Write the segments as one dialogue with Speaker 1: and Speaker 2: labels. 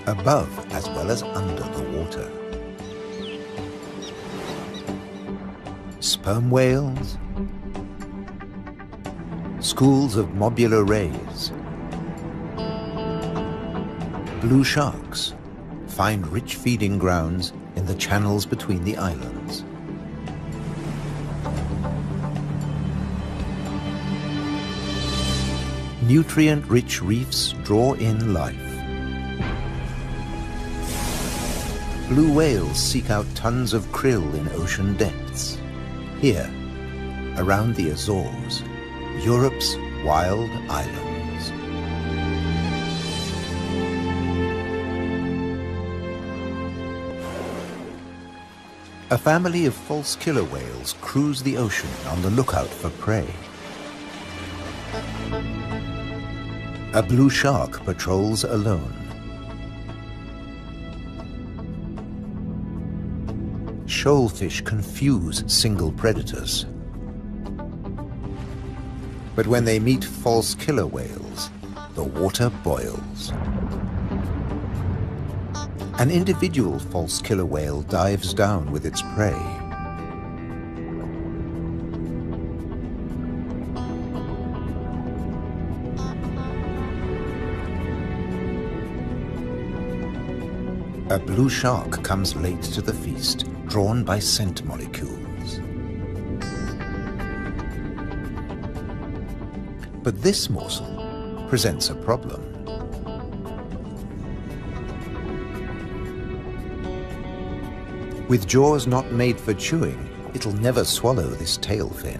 Speaker 1: above as well as under the water. Sperm whales, schools of mobular rays, blue sharks find rich feeding grounds in the channels between the islands. Nutrient-rich reefs draw in life. Blue whales seek out tons of krill in ocean depths. Here, around the Azores, Europe's wild islands. A family of false killer whales cruise the ocean on the lookout for prey. A blue shark patrols alone. Shoalfish confuse single predators. But when they meet false killer whales, the water boils. An individual false killer whale dives down with its prey. A blue shark comes late to the feast, drawn by scent molecules. But this morsel presents a problem. With jaws not made for chewing, it'll never swallow this tail fin.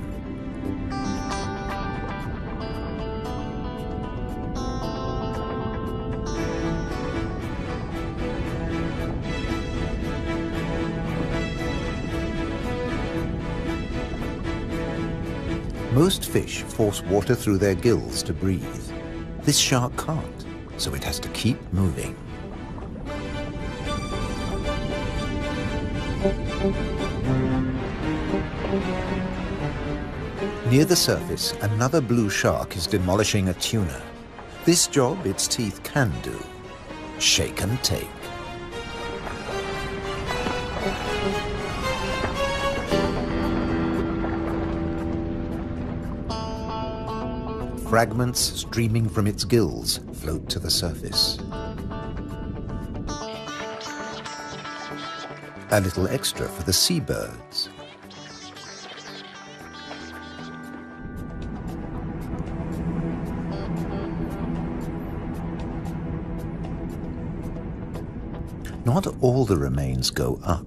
Speaker 1: Most fish force water through their gills to breathe. This shark can't, so it has to keep moving. Near the surface, another blue shark is demolishing a tuna. This job its teeth can do: shake and take. Fragments streaming from its gills float to the surface. A little extra for the seabirds. Not all the remains go up.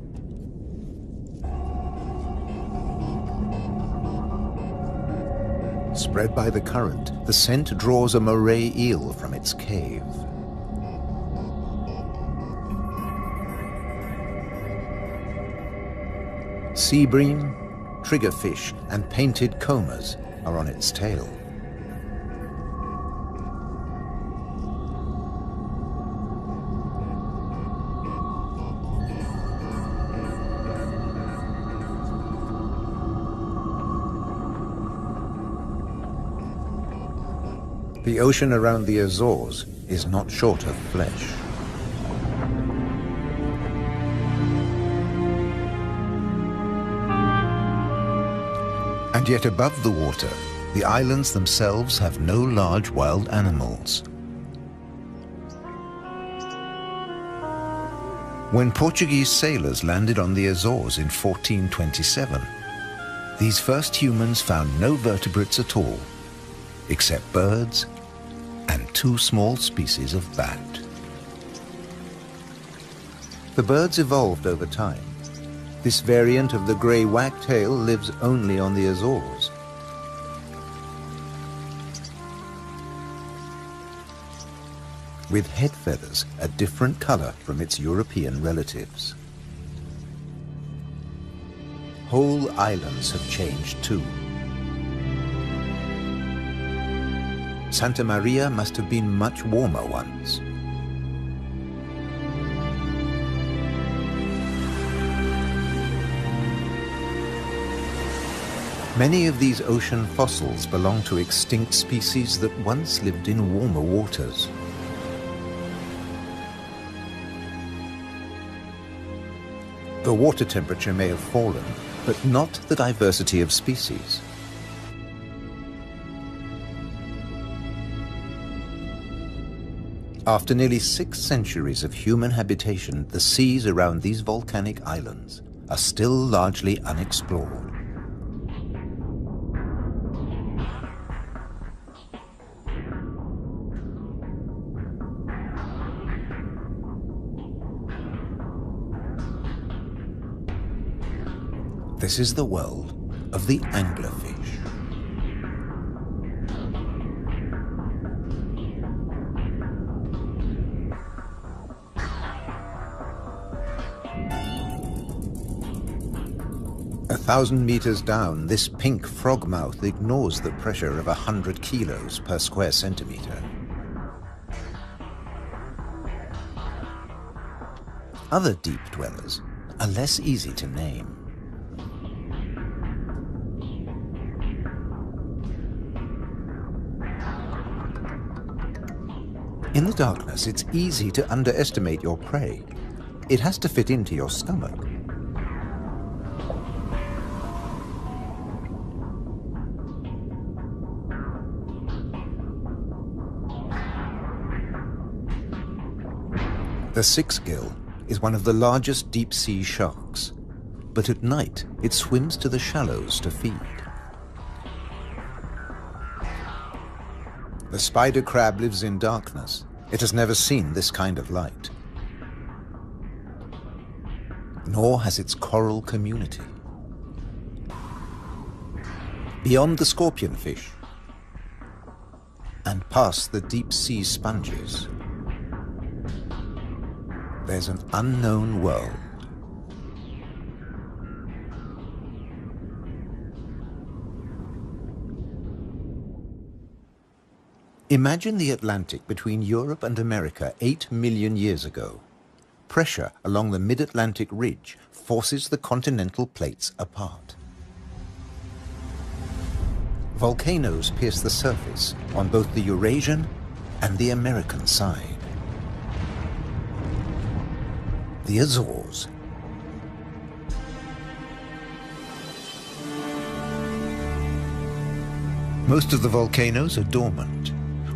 Speaker 1: Spread by the current, the scent draws a moray eel from its cave. Sea bream, triggerfish, and painted combers are on its tail. The ocean around the Azores is not short of flesh. And yet above the water, the islands themselves have no large wild animals. When Portuguese sailors landed on the Azores in 1427, these first humans found no vertebrates at all, except birds and two small species of bat. The birds evolved over time. This variant of the grey wagtail lives only on the Azores. With head feathers a different color from its European relatives. Whole islands have changed too. Santa Maria must have been much warmer once. Many of these ocean fossils belong to extinct species that once lived in warmer waters. The water temperature may have fallen, but not the diversity of species. After nearly 6 centuries of human habitation, the seas around these volcanic islands are still largely unexplored. This is the world of the anglerfish. A 1,000 meters down, this pink frogmouth ignores the pressure of 100 kilos per square centimeter. Other deep dwellers are less easy to name. In the darkness, it's easy to underestimate your prey. It has to fit into your stomach. The six-gill is one of the largest deep-sea sharks, but at night it swims to the shallows to feed. The spider crab lives in darkness. It has never seen this kind of light. Nor has its coral community. Beyond the scorpionfish and past the deep-sea sponges, there's an unknown world. Imagine the Atlantic between Europe and America 8 million years ago. Pressure along the mid-Atlantic ridge forces the continental plates apart. Volcanoes pierce the surface on both the Eurasian and the American side. The Azores. Most of the volcanoes are dormant.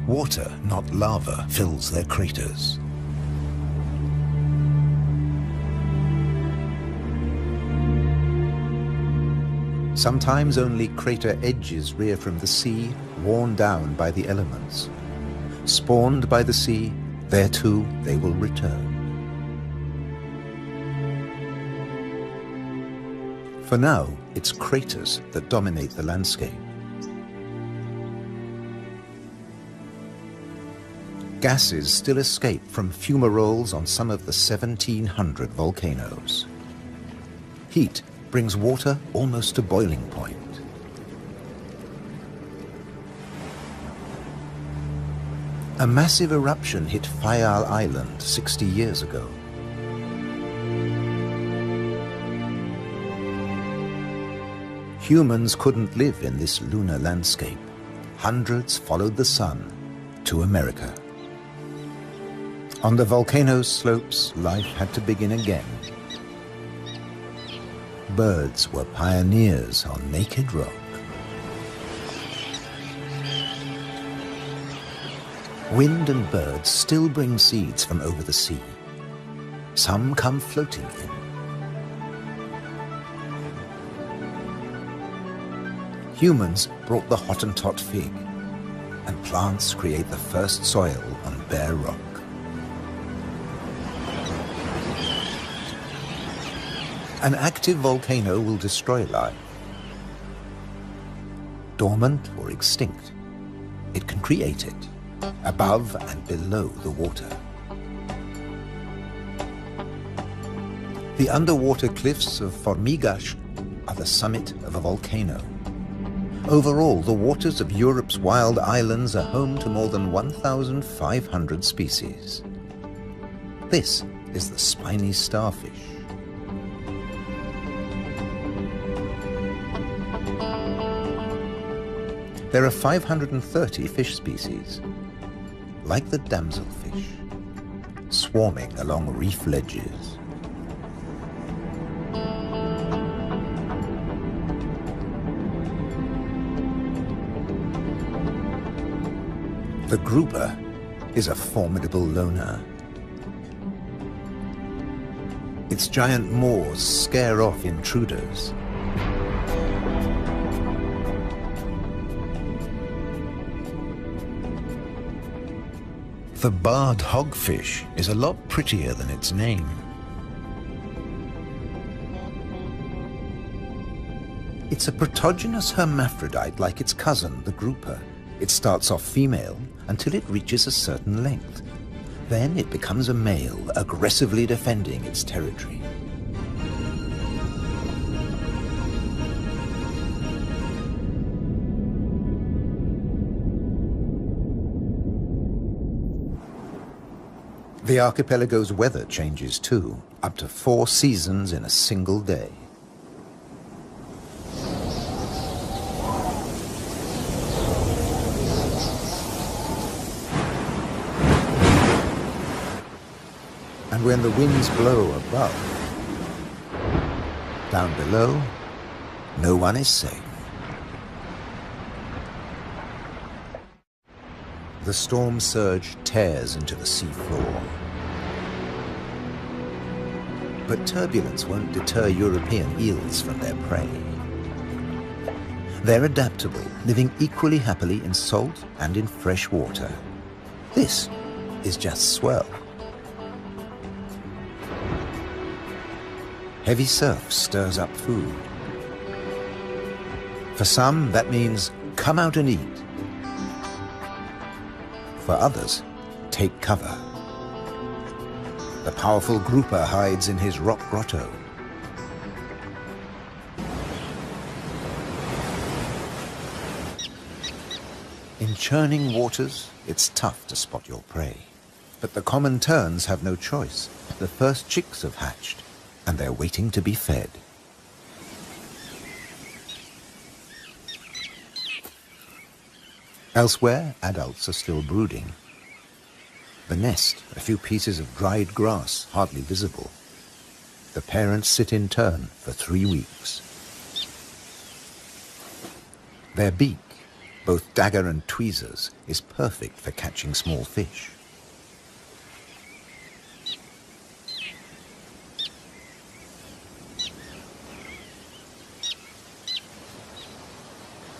Speaker 1: Water, not lava, fills their craters. Sometimes only crater edges rear from the sea, worn down by the elements. Spawned by the sea, thereto they will return. For now, it's craters that dominate the landscape. Gases still escape from fumaroles on some of the 1,700 volcanoes. Heat brings water almost to boiling point. A massive eruption hit Fayal Island 60 years ago. Humans couldn't live in this lunar landscape. Hundreds followed the sun to America. On the volcano's slopes, life had to begin again. Birds were pioneers on naked rock. Wind and birds still bring seeds from over the sea. Some come floating in. Humans brought the Hottentot fig, and plants create the first soil on bare rock. An active volcano will destroy life. Dormant or extinct, it can create it, above and below the water. The underwater cliffs of Formigas are the summit of a volcano. Overall, the waters of Europe's wild islands are home to more than 1,500 species. This is the spiny starfish. There are 530 fish species, like the damselfish, swarming along reef ledges. The grouper is a formidable loner. Its giant maws scare off intruders. The barred hogfish is a lot prettier than its name. It's a protogynous hermaphrodite like its cousin, the grouper. It starts off female until it reaches a certain length. Then it becomes a male, aggressively defending its territory. The archipelago's weather changes too, up to 4 seasons in a single day. And when the winds blow above, down below, no one is safe. The storm surge tears into the seafloor. But turbulence won't deter European eels from their prey. They're adaptable, living equally happily in salt and in fresh water. This is just swell. Heavy surf stirs up food. For some, that means come out and eat. For others, take cover. The powerful grouper hides in his rock grotto. In churning waters, it's tough to spot your prey. But the common terns have no choice. The first chicks have hatched, and they're waiting to be fed. Elsewhere, adults are still brooding. The nest, a few pieces of dried grass, hardly visible. The parents sit in turn for 3 weeks. Their beak, both dagger and tweezers, is perfect for catching small fish.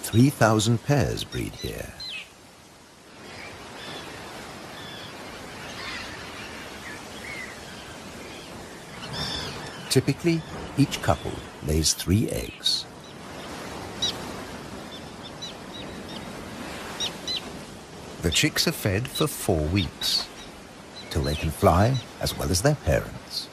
Speaker 1: "3,000 pairs breed here. Typically, each couple lays 3 eggs. The chicks are fed for 4 weeks, till they can fly as well as their parents.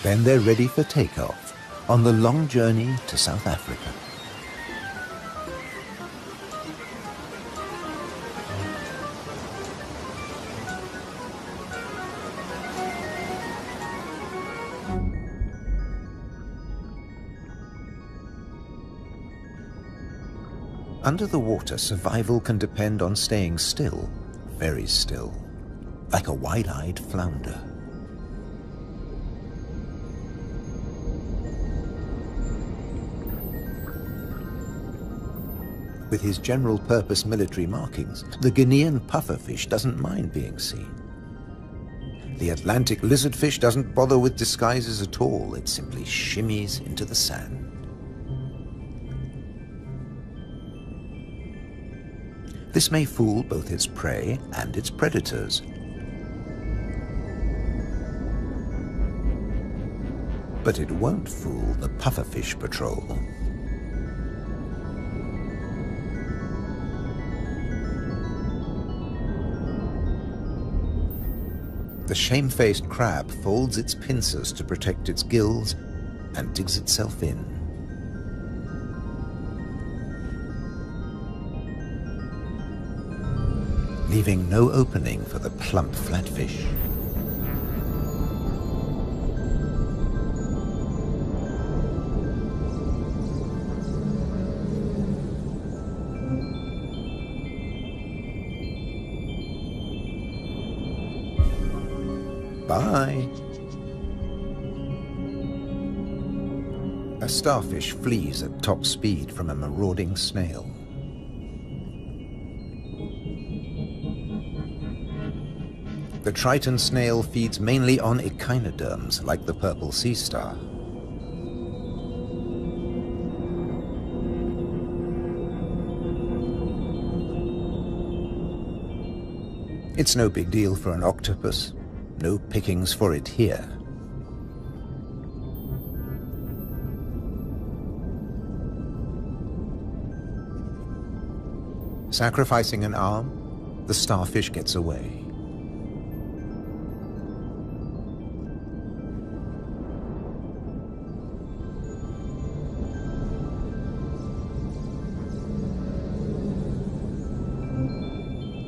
Speaker 1: Then they're ready for takeoff on the long journey to South Africa. Under the water, survival can depend on staying still, very still, like a wide-eyed flounder. With his general-purpose military markings, the Guinean pufferfish doesn't mind being seen. The Atlantic lizardfish doesn't bother with disguises at all. It simply shimmies into the sand. This may fool both its prey and its predators. But it won't fool the pufferfish patrol. The shamefaced crab folds its pincers to protect its gills and digs itself in. Leaving no opening for the plump flatfish. Bye. A starfish flees at top speed from a marauding snail. The Triton snail feeds mainly on echinoderms like the purple sea star. It's no big deal for an octopus. No pickings for it here. Sacrificing an arm, the starfish gets away.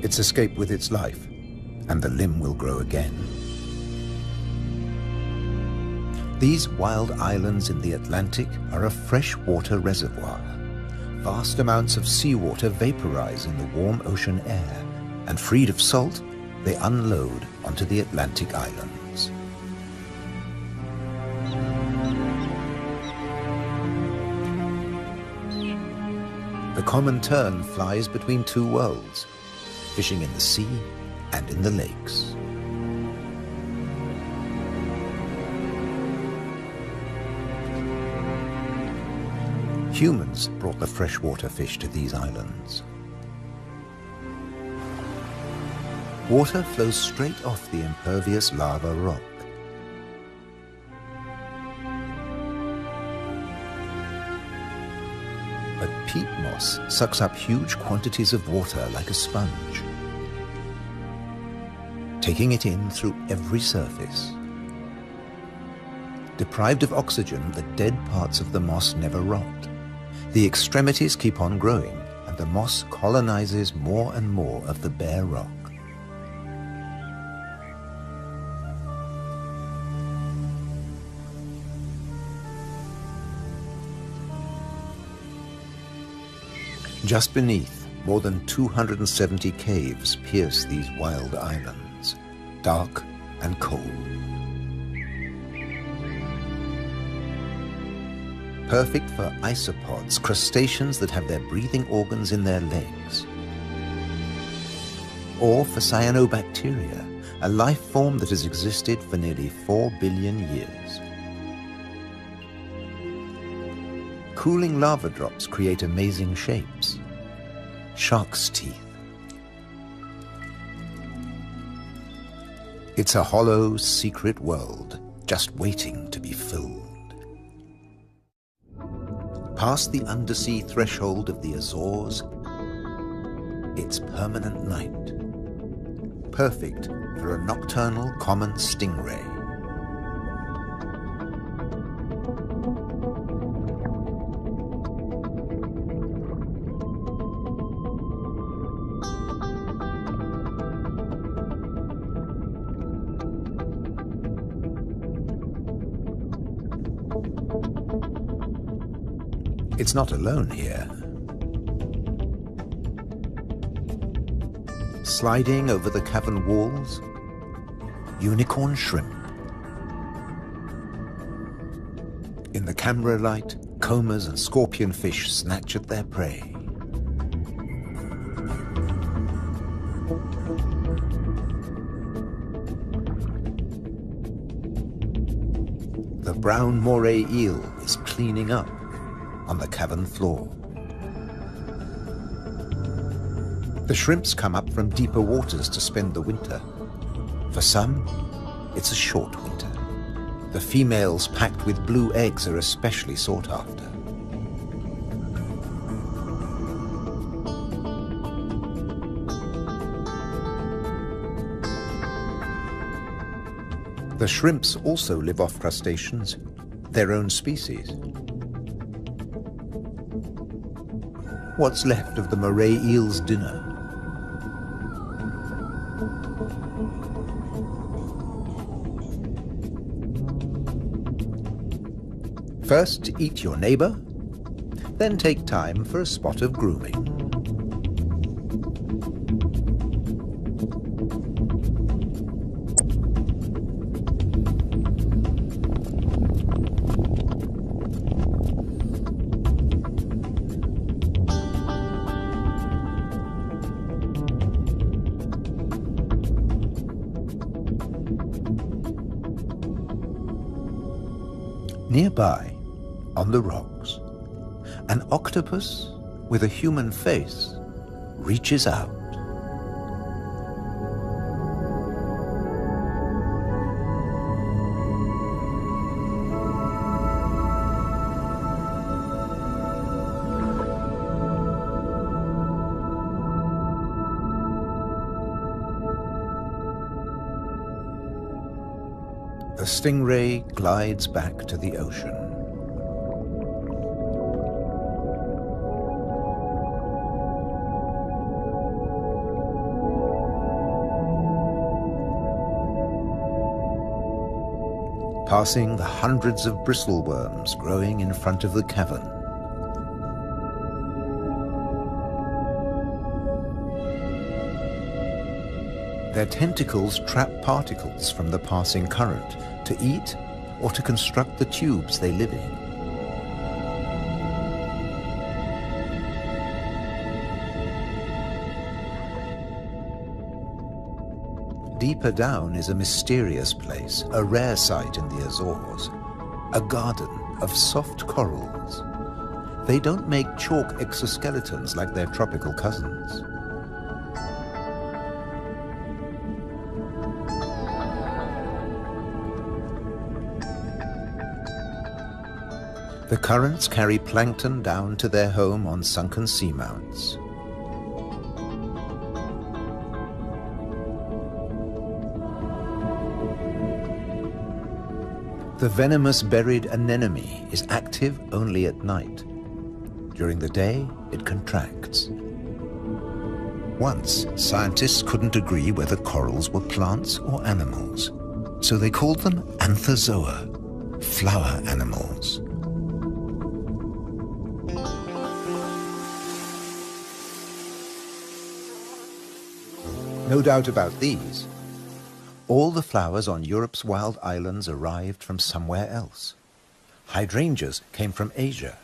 Speaker 1: It's escaped with its life, and the limb will grow again. These wild islands in the Atlantic are a freshwater reservoir. Vast amounts of seawater vaporize in the warm ocean air, and freed of salt, they unload onto the Atlantic islands. The common tern flies between two worlds, fishing in the sea and in the lakes. Humans brought the freshwater fish to these islands. Water flows straight off the impervious lava rock. But peat moss sucks up huge quantities of water like a sponge, taking it in through every surface. Deprived of oxygen, the dead parts of the moss never rot. The extremities keep on growing, and the moss colonizes more and more of the bare rock. Just beneath, more than 270 caves pierce these wild islands, dark and cold. Perfect for isopods, crustaceans that have their breathing organs in their legs. Or for cyanobacteria, a life form that has existed for nearly 4 billion years. Cooling lava drops create amazing shapes. Shark's teeth. It's a hollow, secret world, just waiting to be filled. Past the undersea threshold of the Azores, it's permanent night. Perfect for a nocturnal common stingray. It's not alone here. Sliding over the cavern walls, unicorn shrimp. In the camera light, combers and scorpionfish snatch at their prey. The brown moray eel is cleaning up on the cavern floor. The shrimps come up from deeper waters to spend the winter. For some, it's a short winter. The females packed with blue eggs are especially sought after. The shrimps also live off crustaceans, their own species. What's left of the moray eel's dinner? First, eat your neighbor, then take time for a spot of grooming. Nearby, on the rocks, an octopus with a human face reaches out. The stingray glides back to the ocean. Passing the hundreds of bristleworms growing in front of the cavern. Their tentacles trap particles from the passing current to eat or to construct the tubes they live in. Deeper down is a mysterious place, a rare sight in the Azores, a garden of soft corals. They don't make chalk exoskeletons like their tropical cousins. The currents carry plankton down to their home on sunken seamounts. The venomous buried anemone is active only at night. During the day, it contracts. Once, scientists couldn't agree whether corals were plants or animals, so they called them anthozoa, flower animals. No doubt about these. All the flowers on Europe's wild islands arrived from somewhere else. Hydrangeas came from Asia.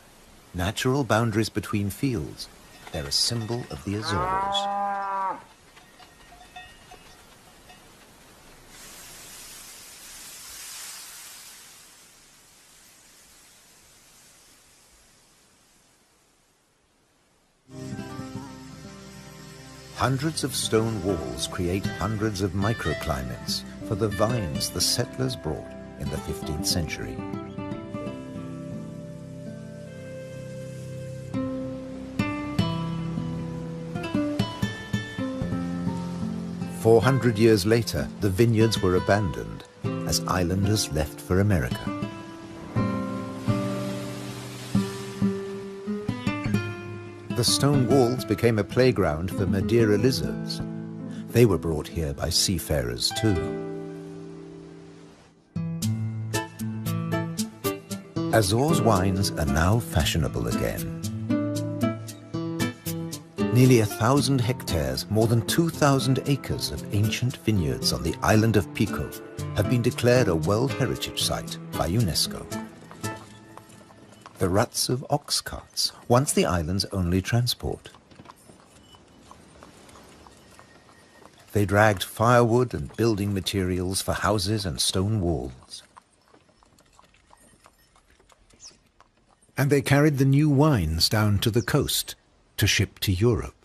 Speaker 1: Natural boundaries between fields. They're a symbol of the Azores. Hundreds of stone walls create hundreds of microclimates for the vines the settlers brought in the 15th century. "400 years later, the vineyards were abandoned as islanders left for America. The stone walls became a playground for Madeira lizards. They were brought here by seafarers too. Azores wines are now fashionable again. Nearly 1,000 hectares, more than 2,000 acres of ancient vineyards on the island of Pico have been declared a World Heritage Site by UNESCO. The ruts of ox carts, once the island's only transport. They dragged firewood and building materials for houses and stone walls. And they carried the new wines down to the coast to ship to Europe,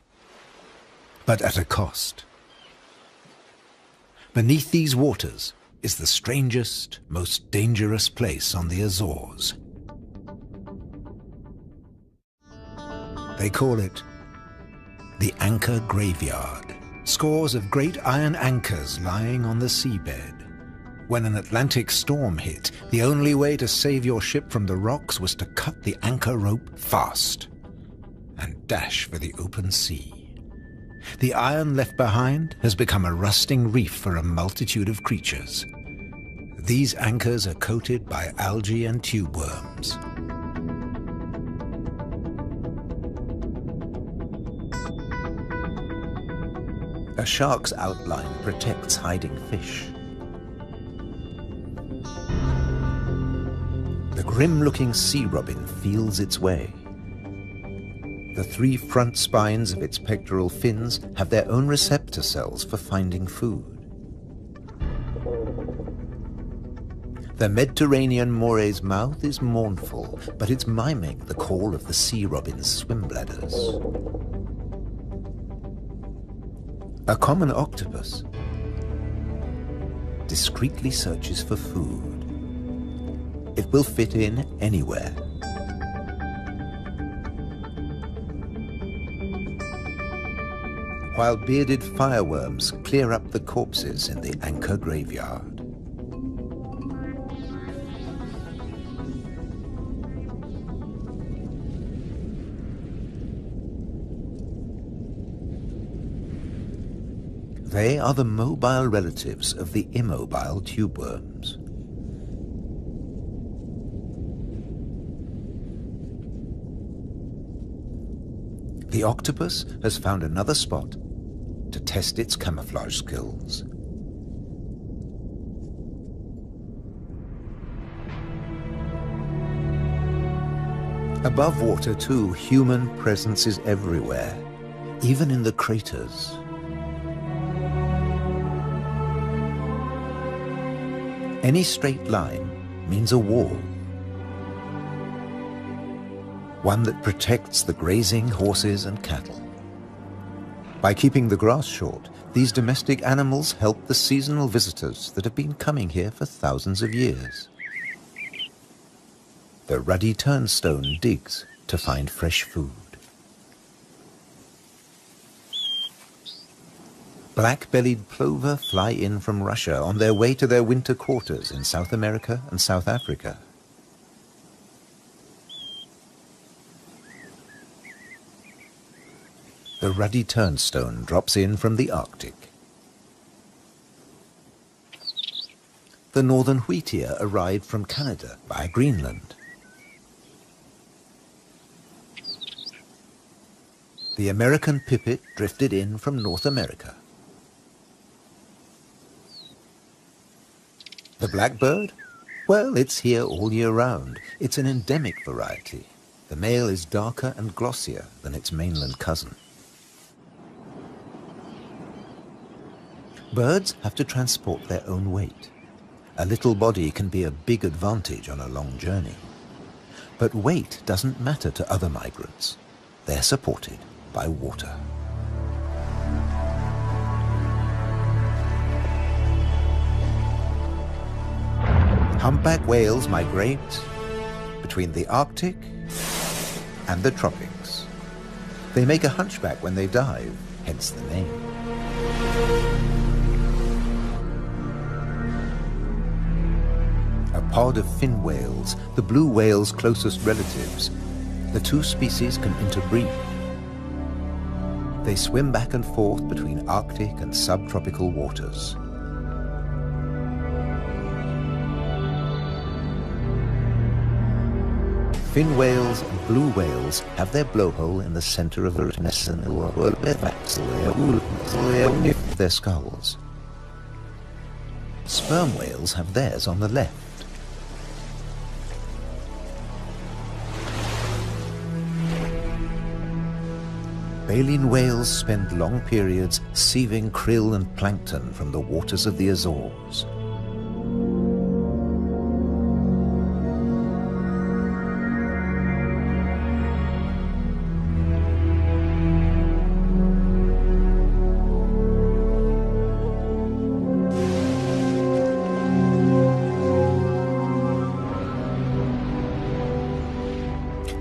Speaker 1: but at a cost. Beneath these waters is the strangest, most dangerous place on the Azores. They call it the Anchor Graveyard. Scores of great iron anchors lying on the seabed. When an Atlantic storm hit, the only way to save your ship from the rocks was to cut the anchor rope fast and dash for the open sea. The iron left behind has become a rusting reef for a multitude of creatures. These anchors are coated by algae and tube worms. A shark's outline protects hiding fish. The grim-looking sea robin feels its way. The 3 front spines of its pectoral fins have their own receptor cells for finding food. The Mediterranean moray's mouth is mournful, but it's miming the call of the sea robin's swim bladders. A common octopus discreetly searches for food. It will fit in anywhere. While bearded fireworms clear up the corpses in the anchor graveyard. They are the mobile relatives of the immobile tube worms. The octopus has found another spot to test its camouflage skills. Above water too, human presence is everywhere, even in the craters. Any straight line means a wall, one that protects the grazing horses and cattle. By keeping the grass short, these domestic animals help the seasonal visitors that have been coming here for thousands of years. The ruddy turnstone digs to find fresh food. Black-bellied plover fly in from Russia on their way to their winter quarters in South America and South Africa. The ruddy turnstone drops in from the Arctic. The northern wheatear arrived from Canada via Greenland. The American pipit drifted in from North America. The blackbird? Well, it's here all year round. It's an endemic variety. The male is darker and glossier than its mainland cousin. Birds have to transport their own weight. A little body can be a big advantage on a long journey. But weight doesn't matter to other migrants. They're supported by water. Humpback whales migrate between the Arctic and the tropics. They make a hunchback when they dive, hence the name. A pod of fin whales, the blue whale's closest relatives. The two species can interbreed. They swim back and forth between Arctic and subtropical waters. Fin whales and blue whales have their blowhole in the center of their skulls. Sperm whales have theirs on the left. Baleen whales spend long periods sieving krill and plankton from the waters of the Azores.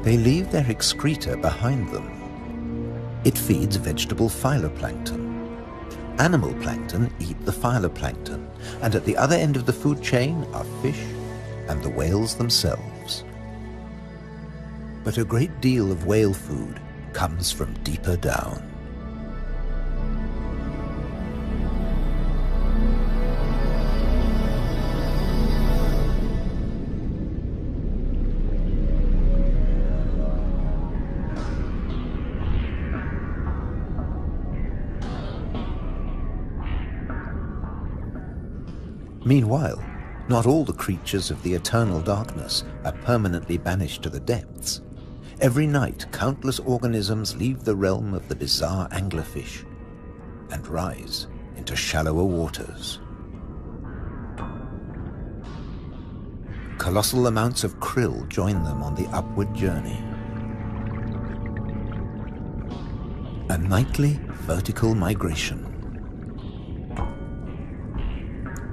Speaker 1: They leave their excreta behind them. It feeds vegetable phytoplankton. Animal plankton eat the phytoplankton, and at the other end of the food chain are fish and the whales themselves. But a great deal of whale food comes from deeper down. Meanwhile, not all the creatures of the eternal darkness are permanently banished to the depths. Every night, countless organisms leave the realm of the bizarre anglerfish and rise into shallower waters. Colossal amounts of krill join them on the upward journey. A nightly vertical migration.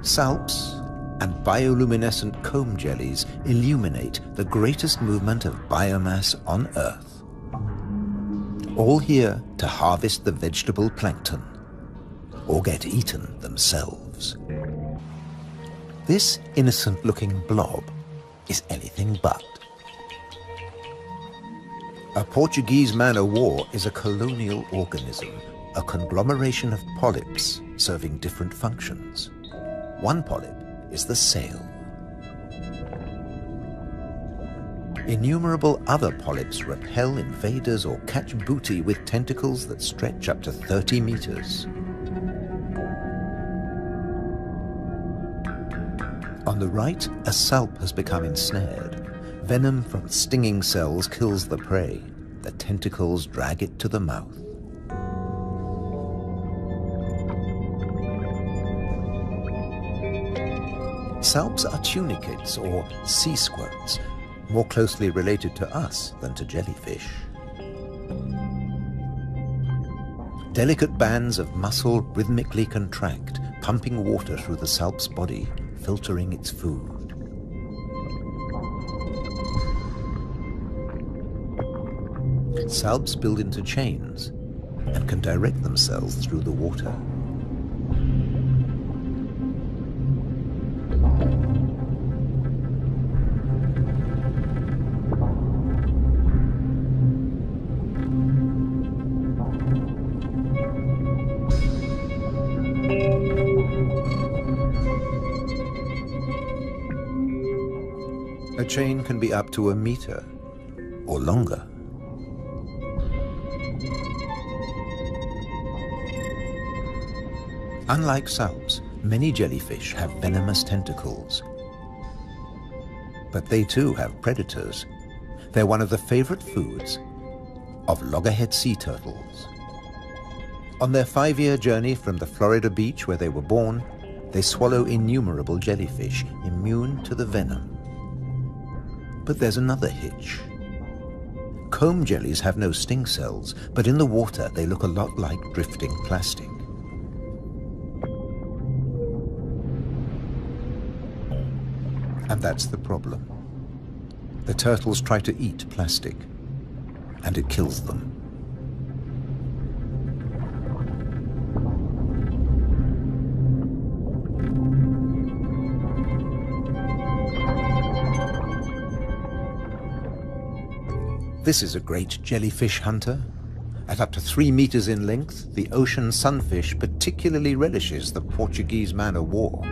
Speaker 1: Salps and bioluminescent comb jellies illuminate the greatest movement of biomass on Earth. All here to harvest the vegetable plankton, or get eaten themselves. This innocent-looking blob is anything but. A Portuguese man-o'-war is a colonial organism, a conglomeration of polyps serving different functions. One polyp is the sail. Innumerable other polyps repel invaders or catch booty with tentacles that stretch up to 30 meters. On the right, a salp has become ensnared. Venom from stinging cells kills the prey. The tentacles drag it to the mouth. Salps are tunicates or sea squirts, more closely related to us than to jellyfish. Delicate bands of muscle rhythmically contract, pumping water through the salp's body, filtering its food. Salps build into chains and can direct themselves through the water. A chain can be up to a meter or longer. Unlike salps, many jellyfish have venomous tentacles. But they too have predators. They're one of the favorite foods of loggerhead sea turtles. On their 5-year journey from the Florida beach where they were born, they swallow innumerable jellyfish immune to the venom. But there's another hitch. Comb jellies have no sting cells, but in the water they look a lot like drifting plastic. And that's the problem. The turtles try to eat plastic, and it kills them. This is a great jellyfish hunter. At up to 3 meters in length, the ocean sunfish particularly relishes the Portuguese man-o'-war.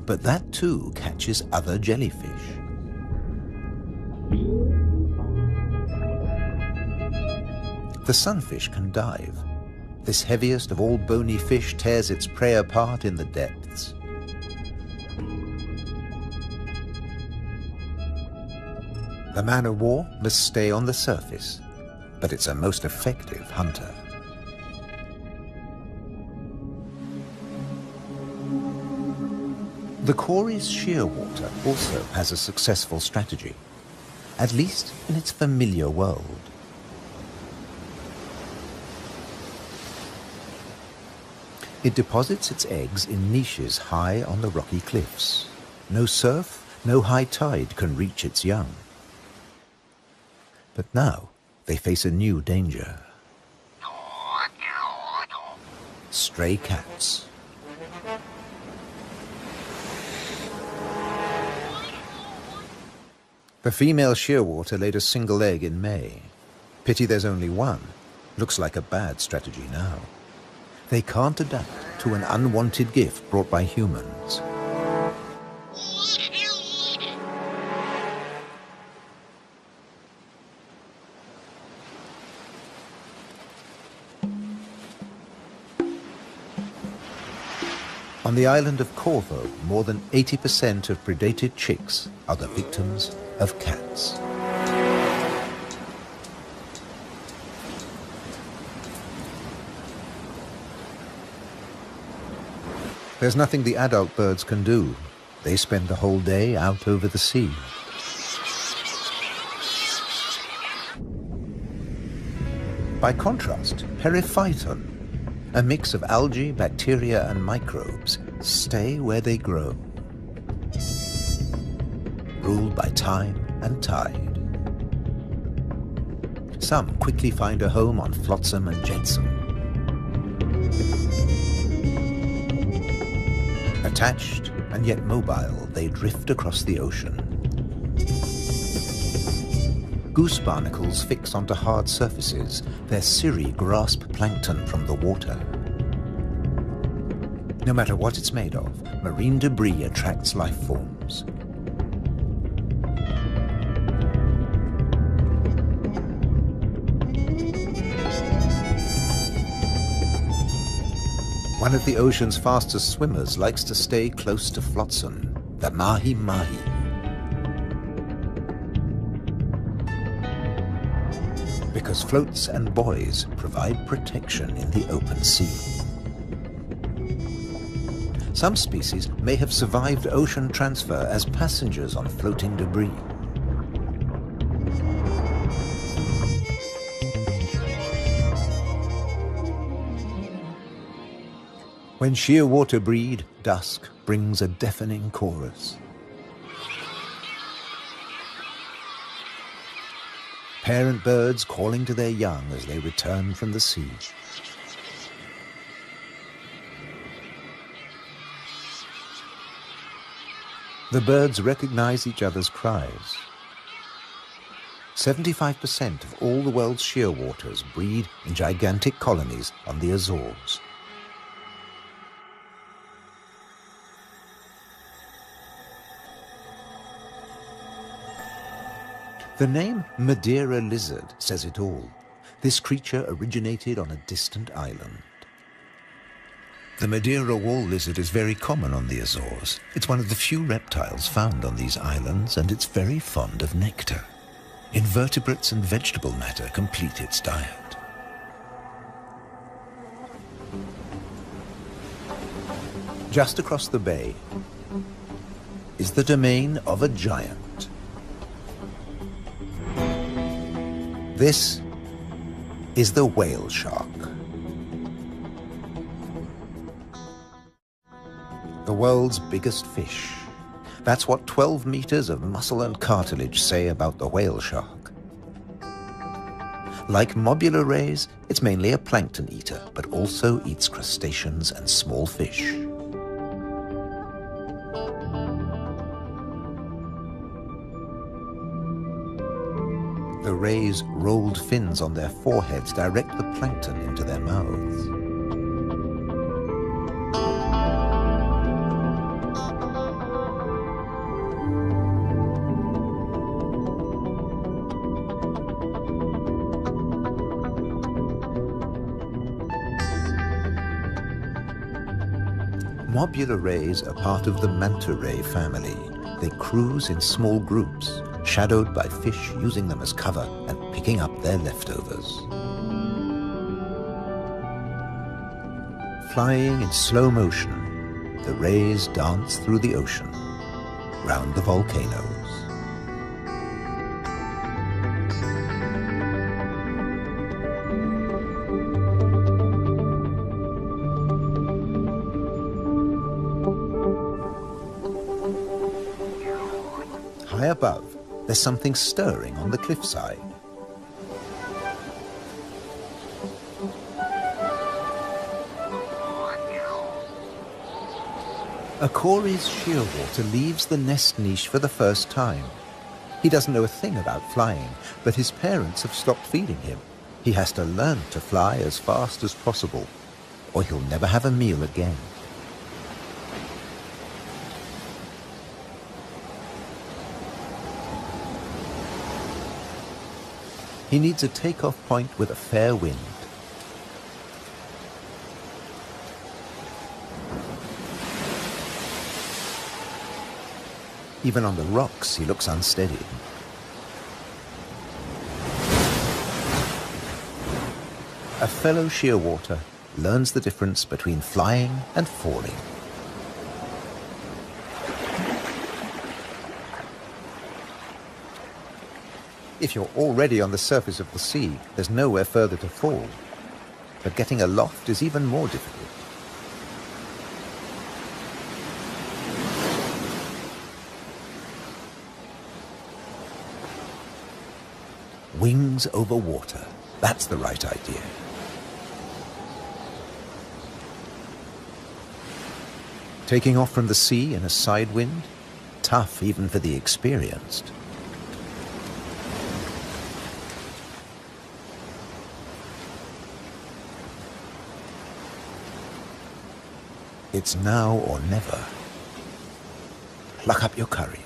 Speaker 1: But that too catches other jellyfish. The sunfish can dive. This heaviest of all bony fish tears its prey apart in the depths. The man-o'-war must stay on the surface, but it's a most effective hunter. The Cory's shearwater also has a successful strategy, at least in its familiar world. It deposits its eggs in niches high on the rocky cliffs. No surf, no high tide can reach its young. But now they face a new danger. Stray cats. The female shearwater laid a single egg in May. Pity there's only one. Looks like a bad strategy now. They can't adapt to an unwanted gift brought by humans. On the island of Corvo, more than 80% of predated chicks are the victims of cats. There's nothing the adult birds can do. They spend the whole day out over the sea. By contrast, periphyton, a mix of algae, bacteria and microbes, stay where they grow, ruled by time and tide. Some quickly find a home on flotsam and jetsam. Attached and yet mobile, they drift across the ocean. Goose barnacles fix onto hard surfaces. Their cirri grasp plankton from the water. No matter what it's made of, marine debris attracts life forms. One of the ocean's fastest swimmers likes to stay close to flotsam, the mahi-mahi. Because floats and buoys provide protection in the open sea. Some species may have survived ocean transfer as passengers on floating debris. When shearwater breed, dusk brings a deafening chorus. Parent birds calling to their young as they return from the sea. The birds recognize each other's cries. 75% of all the world's shearwaters breed in gigantic colonies on the Azores. The name Madeira lizard says it all. This creature originated on a distant island. The Madeira wall lizard is very common on the Azores. It's one of the few reptiles found on these islands, and it's very fond of nectar. Invertebrates and vegetable matter complete its diet. Just across the bay is the domain of a giant. This is the whale shark. The world's biggest fish. That's what 12 meters of muscle and cartilage say about the whale shark. Like mobula rays, it's mainly a plankton eater, but also eats crustaceans and small fish. The rays' rolled fins on their foreheads direct the plankton into their mouths. Mobula rays are part of the manta ray family. They cruise in small groups, shadowed by fish using them as cover and picking up their leftovers. Flying in slow motion, the rays dance through the ocean, round the volcanoes. High above, there's something stirring on the cliffside. A Cory's shearwater leaves the nest niche for the first time. He doesn't know a thing about flying, but his parents have stopped feeding him. He has to learn to fly as fast as possible, or he'll never have a meal again. He needs a takeoff point with a fair wind. Even on the rocks, he looks unsteady. A fellow shearwater learns the difference between flying and falling. If you're already on the surface of the sea, there's nowhere further to fall. But getting aloft is even more difficult. Wings over water. That's the right idea. Taking off from the sea in a side wind? Tough even for the experienced. It's now or never. Pluck up your courage.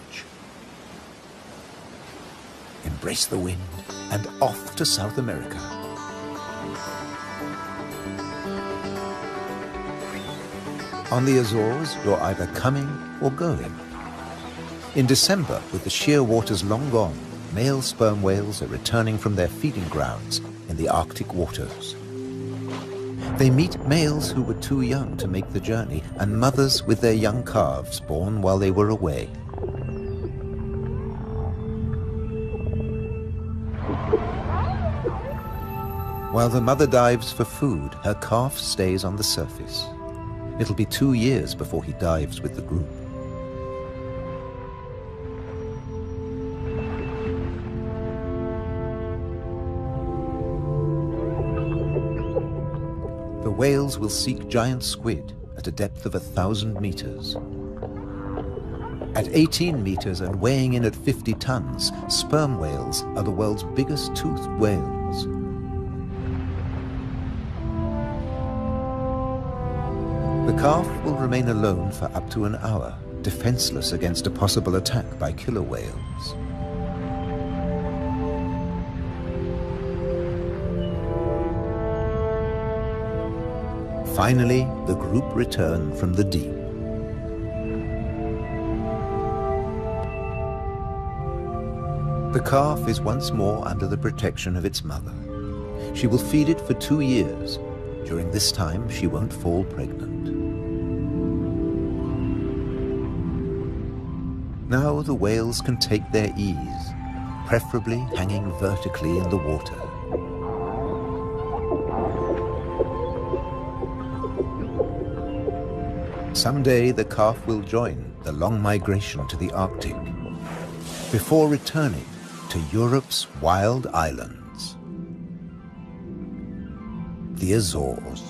Speaker 1: Embrace the wind and off to South America. On the Azores, you're either coming or going. In December, with the sheer waters long gone, male sperm whales are returning from their feeding grounds in the Arctic waters. They meet males who were too young to make the journey and mothers with their young calves born while they were away. While the mother dives for food, her calf stays on the surface. It'll be 2 years before he dives with the group. The whales will seek giant squid at a depth of 1,000 meters. At 18 meters and weighing in at 50 tons, sperm whales are the world's biggest toothed whales. The calf will remain alone for up to an hour, defenseless against a possible attack by killer whales. Finally, the group return from the deep. The calf is once more under the protection of its mother. She will feed it for 2 years. During this time, she won't fall pregnant. Now the whales can take their ease, preferably hanging vertically in the water. Someday the calf will join the long migration to the Arctic, before returning to Europe's wild islands, the Azores.